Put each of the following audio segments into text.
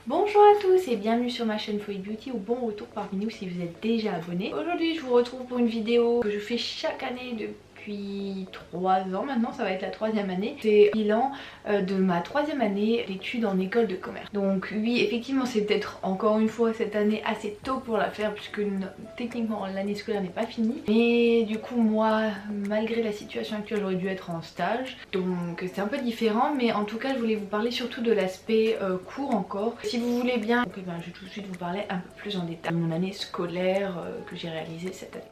Bonjour à tous et bienvenue sur ma chaîne Folie Beauty ou bon retour parmi nous si vous êtes déjà abonné. Aujourd'hui je vous retrouve pour une vidéo que je fais chaque année depuis 3 ans maintenant, ça va être la 3e année. C'est le bilan de ma 3e année d'études en école de commerce. Donc oui, effectivement c'est peut-être encore une fois cette année assez tôt pour la faire puisque techniquement l'année scolaire n'est pas finie. Mais du coup moi, malgré la situation actuelle, j'aurais dû être en stage. Donc c'est un peu différent, mais en tout cas je voulais vous parler surtout de l'aspect cours encore. Si vous voulez bien, donc, je vais tout de suite vous parler un peu plus en détail de mon année scolaire que j'ai réalisée cette année.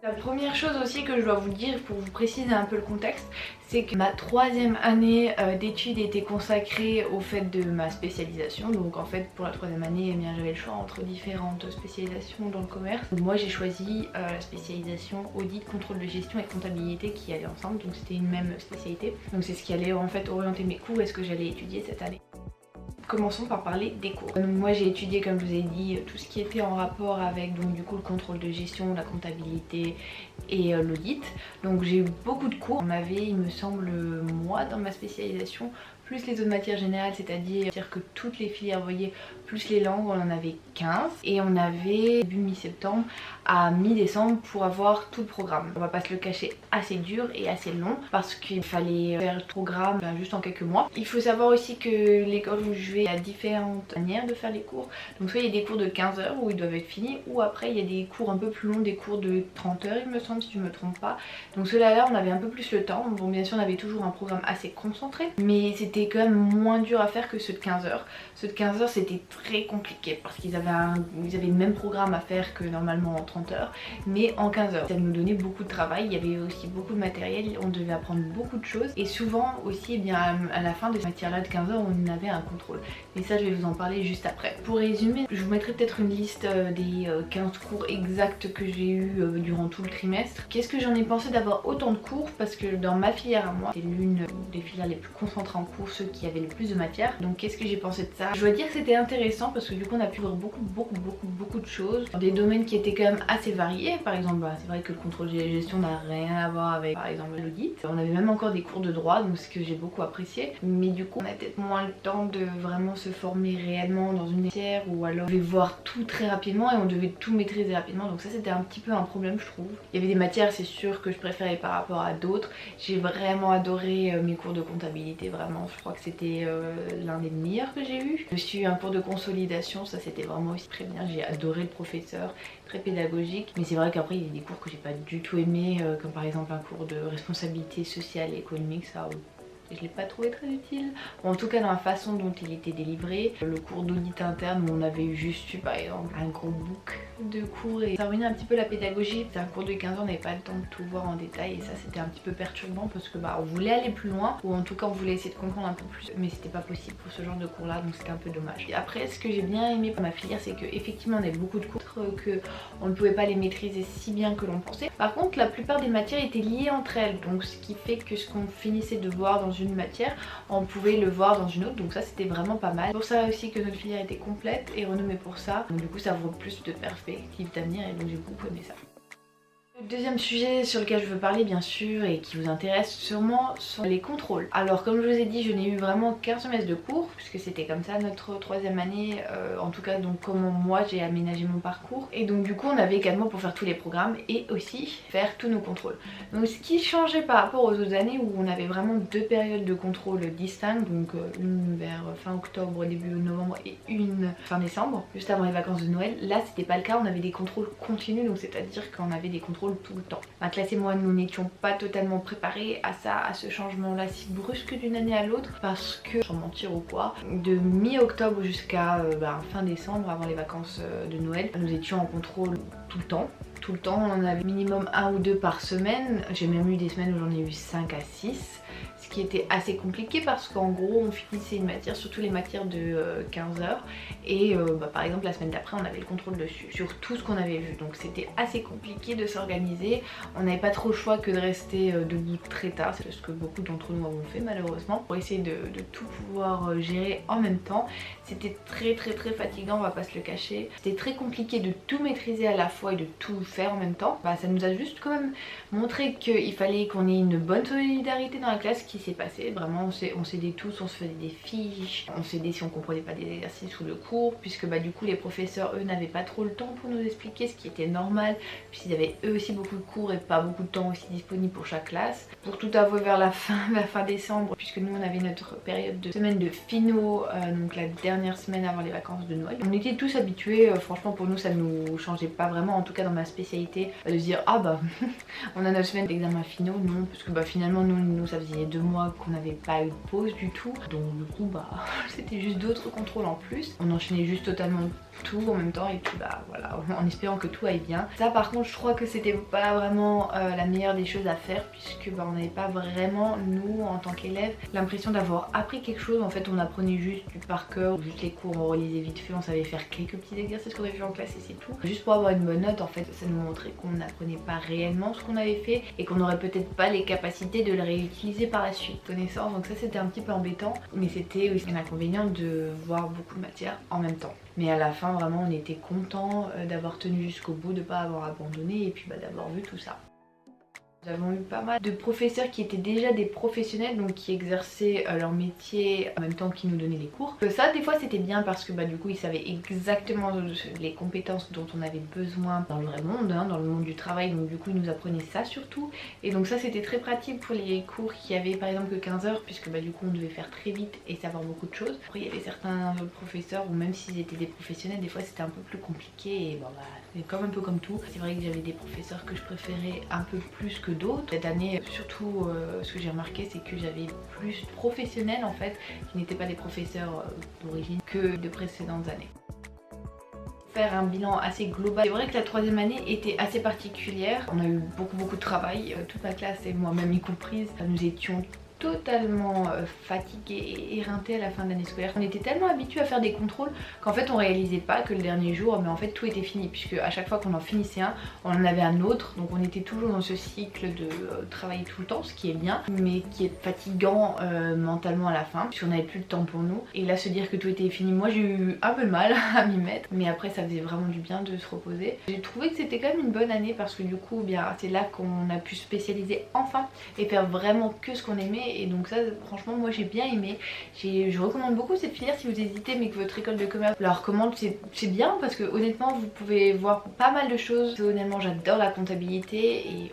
La première chose aussi que je dois vous dire pour vous préciser un peu le contexte, c'est que ma 3e année d'études était consacrée au fait de ma spécialisation. Donc en fait pour la 3e année, eh bien, j'avais le choix entre différentes spécialisations dans le commerce. Donc, moi j'ai choisi la spécialisation audit, contrôle de gestion et comptabilité qui allaient ensemble, donc c'était une même spécialité. Donc c'est ce qui allait en fait orienter mes cours et ce que j'allais étudier cette année. Commençons par parler des cours. Donc moi j'ai étudié, comme je vous ai dit, tout ce qui était en rapport avec donc du coup le contrôle de gestion, la comptabilité et l'audit. Donc j'ai eu beaucoup de cours. On avait, il me semble, moi dans ma spécialisation, plus les autres matières générales, c'est-à-dire que toutes les filières, vous voyez, plus les langues, on en avait 15. Et on avait début mi-septembre à mi-décembre pour avoir tout le programme. On va pas se le cacher, assez dur et assez long parce qu'il fallait faire le programme juste en quelques mois. Il faut savoir aussi que l'école où je vais a différentes manières de faire les cours. Donc soit il y a des cours de 15 heures où ils doivent être finis, ou après il y a des cours un peu plus longs, des cours de 30 heures il me semble, si je me trompe pas. Donc ceux-là on avait un peu plus le temps. Bon, bien sûr on avait toujours un programme assez concentré, mais c'était quand même moins dur à faire que ceux de 15 heures. Ceux de 15 heures c'était très compliqué parce qu'ils avaient le même programme à faire que normalement en 30 heures, mais en 15 heures. Ça nous donnait beaucoup de travail, il y avait aussi beaucoup de matériel, on devait apprendre beaucoup de choses, et souvent aussi eh bien, à la fin de cette matière là de 15 heures on avait un contrôle. Et ça je vais vous en parler juste après. Pour résumer, je vous mettrai peut-être une liste des 15 cours exacts que j'ai eu durant tout le trimestre. Qu'est-ce que j'en ai pensé d'avoir autant de cours? Parce que dans ma filière à moi, c'est l'une des filières les plus concentrées en cours, ceux qui avaient le plus de matière. Donc qu'est-ce que j'ai pensé de ça? Je dois dire que c'était intéressant parce que du coup on a pu voir beaucoup de choses dans des domaines qui étaient quand même assez variés. Par exemple, c'est vrai que le contrôle de gestion n'a rien à voir avec par exemple l'audit. On avait même encore des cours de droit, donc ce que j'ai beaucoup apprécié. Mais du coup on a peut-être moins le temps de vraiment se former réellement dans une matière, ou alors on devait voir tout très rapidement et on devait tout maîtriser rapidement. Donc ça c'était un petit peu un problème je trouve. Il y avait des matières c'est sûr que je préférais par rapport à d'autres. J'ai vraiment adoré mes cours de comptabilité, vraiment je crois que c'était l'un des meilleurs que j'ai eu. J'ai eu un cours de consolidation, ça c'était vraiment aussi très bien, j'ai adoré le professeur, très pédagogique. Mais c'est vrai qu'après il y a des cours que j'ai pas du tout aimé, comme par exemple un cours de responsabilité sociale et économique, ça je l'ai pas trouvé très utile. Bon, en tout cas dans la façon dont il était délivré. Le cours d'audit interne où on avait juste eu par exemple un gros book de cours et ça ruinait un petit peu la pédagogie. C'était un cours de 15 ans, on n'avait pas le temps de tout voir en détail et ça c'était un petit peu perturbant parce que on voulait aller plus loin, ou en tout cas on voulait essayer de comprendre un peu plus, mais c'était pas possible pour ce genre de cours là, donc c'était un peu dommage. Et après ce que j'ai bien aimé pour ma filière, c'est que effectivement on avait beaucoup de cours que on ne pouvait pas les maîtriser si bien que l'on pensait. Par contre la plupart des matières étaient liées entre elles, donc ce qui fait que ce qu'on finissait de voir dans une matière, on pouvait le voir dans une autre, donc ça c'était vraiment pas mal. Pour ça aussi que notre filière était complète et renommée pour ça, donc du coup ça ouvre plus de perspectives d'avenir et donc j'ai beaucoup aimé ça. Le deuxième sujet sur lequel je veux parler bien sûr et qui vous intéresse sûrement sont les contrôles. Alors comme je vous ai dit, je n'ai eu vraiment qu'un semestre de cours puisque c'était comme ça notre 3e année, en tout cas donc comment moi j'ai aménagé mon parcours. Et donc du coup on avait 4 mois pour faire tous les programmes et aussi faire tous nos contrôles. Donc ce qui changeait par rapport aux autres années où on avait vraiment 2 périodes de contrôle distinctes, donc une vers fin octobre, début novembre et une fin décembre, juste avant les vacances de Noël. Là c'était pas le cas, on avait des contrôles continus, donc c'est à dire qu'on avait des contrôles tout le temps. Ma classe et moi nous n'étions pas totalement préparés à ça, à ce changement là si brusque d'une année à l'autre, parce que, sans mentir ou quoi, de mi-octobre jusqu'à fin décembre, avant les vacances de Noël, nous étions en contrôle tout le temps. Tout le temps, on en avait minimum 1 ou 2 par semaine. J'ai même eu des semaines où j'en ai eu 5 à 6. Ce qui était assez compliqué parce qu'en gros on finissait une matière, surtout les matières de 15 heures, et par exemple la semaine d'après on avait le contrôle dessus, sur tout ce qu'on avait vu, donc c'était assez compliqué de s'organiser. On n'avait pas trop le choix que de rester debout très tard, c'est ce que beaucoup d'entre nous avons fait malheureusement, pour essayer de tout pouvoir gérer en même temps. C'était très fatigant, on va pas se le cacher. C'était très compliqué de tout maîtriser à la fois et de tout faire en même temps. Ça nous a juste quand même montré qu'il fallait qu'on ait une bonne solidarité dans la classe, qui s'est passé. Vraiment on s'aidait tous, on se faisait des fiches, on s'aidait si on comprenait pas des exercices ou le cours, puisque bah du coup les professeurs eux n'avaient pas trop le temps pour nous expliquer, ce qui était normal puisqu'ils avaient eux aussi beaucoup de cours et pas beaucoup de temps aussi disponible pour chaque classe. Pour tout avouer, vers la fin décembre, puisque nous on avait notre période de semaine de finaux, donc la dernière semaine avant les vacances de Noël, on était tous habitués, franchement pour nous ça nous changeait pas vraiment, en tout cas dans ma spécialité, de se dire ah bah on a notre semaine d'examen finaux. Non, parce que bah finalement nous ça faisait 2 mois qu'on n'avait pas eu de pause du tout, donc du coup bah c'était juste d'autres contrôles en plus, on enchaînait juste totalement tout en même temps et puis bah voilà, en espérant que tout aille bien. Ça par contre je crois que c'était pas vraiment la meilleure des choses à faire, puisque bah on n'avait pas vraiment, nous en tant qu'élèves, l'impression d'avoir appris quelque chose. En fait on apprenait juste du par cœur, juste les cours on relisait vite fait, on savait faire quelques petits exercices qu'on avait fait en classe et c'est tout, juste pour avoir une bonne note. En fait ça nous montrait qu'on n'apprenait pas réellement ce qu'on avait fait et qu'on n'aurait peut-être pas les capacités de le réutiliser par la suite, connaissance. Donc ça c'était un petit peu embêtant, mais c'était aussi un inconvénient de voir beaucoup de matières en même temps. Mais à la fin vraiment on était content d'avoir tenu jusqu'au bout, de pas avoir abandonné et puis bah, d'avoir vu tout ça. Nous avons eu pas mal de professeurs qui étaient déjà des professionnels, donc qui exerçaient leur métier en même temps qu'ils nous donnaient les cours. Ça des fois c'était bien parce que bah, du coup ils savaient exactement les compétences dont on avait besoin dans le vrai monde, hein, dans le monde du travail, donc du coup ils nous apprenaient ça surtout. Et donc ça c'était très pratique pour les cours qui avaient par exemple que 15 heures, puisque bah, du coup on devait faire très vite et savoir beaucoup de choses. Après il y avait certains autres professeurs où même s'ils étaient des professionnels, des fois c'était un peu plus compliqué et bon bah c'est comme un peu comme tout. C'est vrai que j'avais des professeurs que je préférais un peu plus que d'autres. Cette année surtout ce que j'ai remarqué c'est que j'avais plus de professionnels en fait qui n'étaient pas des professeurs d'origine que de précédentes années. Faire un bilan assez global. C'est vrai que la 3e année était assez particulière. On a eu beaucoup de travail, toute ma classe et moi-même y comprise. Nous étions totalement fatigués et éreintés à la fin de l'année scolaire. On était tellement habitués à faire des contrôles qu'en fait on réalisait pas que le dernier jour, mais en fait tout était fini, puisque à chaque fois qu'on en finissait un, on en avait un autre. Donc on était toujours dans ce cycle de travailler tout le temps, ce qui est bien, mais qui est fatigant mentalement à la fin, puisqu'on n'avait plus de temps pour nous. Et là se dire que tout était fini, moi j'ai eu un peu de mal à m'y mettre, mais après ça faisait vraiment du bien de se reposer. J'ai trouvé que c'était quand même une bonne année parce que du coup bien c'est là qu'on a pu se spécialiser enfin et faire vraiment que ce qu'on aimait. Et donc ça franchement moi j'ai bien aimé. Je recommande beaucoup cette filière si vous hésitez mais que votre école de commerce la recommande. C'est bien parce que honnêtement vous pouvez voir pas mal de choses. Honnêtement j'adore la comptabilité et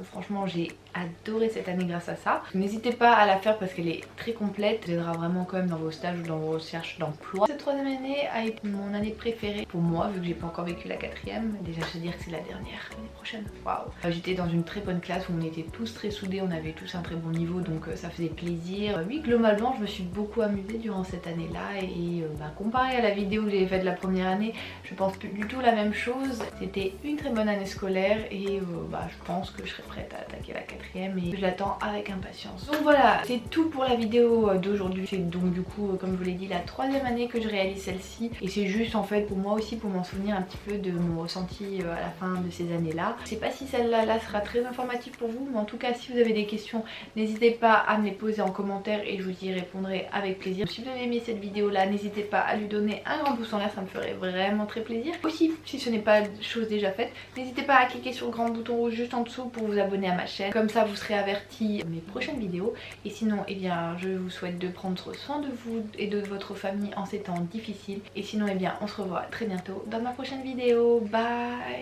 franchement j'ai adoré cette année grâce à ça. N'hésitez pas à la faire parce qu'elle est très complète, ça aidera vraiment quand même dans vos stages ou dans vos recherches d'emploi. Cette 3e année a été mon année préférée pour moi vu que j'ai pas encore vécu la 4e. Déjà je veux dire que c'est la dernière, l'année prochaine. Waouh. J'étais dans une très bonne classe où on était tous très soudés, on avait tous un très bon niveau, donc ça faisait plaisir. Oui, globalement je me suis beaucoup amusée durant cette année là et comparé à la vidéo que j'avais faite la première année, je pense plus du tout la même chose. C'était une très bonne année scolaire et je pense que je serai prête à attaquer la 4e et je l'attends avec impatience. Donc voilà, c'est tout pour la vidéo d'aujourd'hui. C'est donc du coup comme je vous l'ai dit la 3e année que je réalise celle-ci et c'est juste en fait pour moi aussi pour m'en souvenir un petit peu de mon ressenti à la fin de ces années là. Je sais pas si celle-là sera très informative pour vous, mais en tout cas si vous avez des questions n'hésitez pas à me les poser en commentaire et je vous y répondrai avec plaisir. Si vous avez aimé cette vidéo là, n'hésitez pas à lui donner un grand pouce en l'air, ça me ferait vraiment très plaisir. Aussi, si ce n'est pas chose déjà faite, n'hésitez pas à cliquer sur le grand bouton rouge juste en dessous pour vous abonner à ma chaîne. Comme ça vous serez averti de mes prochaines vidéos. Et sinon, eh bien, je vous souhaite de prendre soin de vous et de votre famille en ces temps difficiles. Et sinon, eh bien, on se revoit très bientôt dans ma prochaine vidéo. Bye.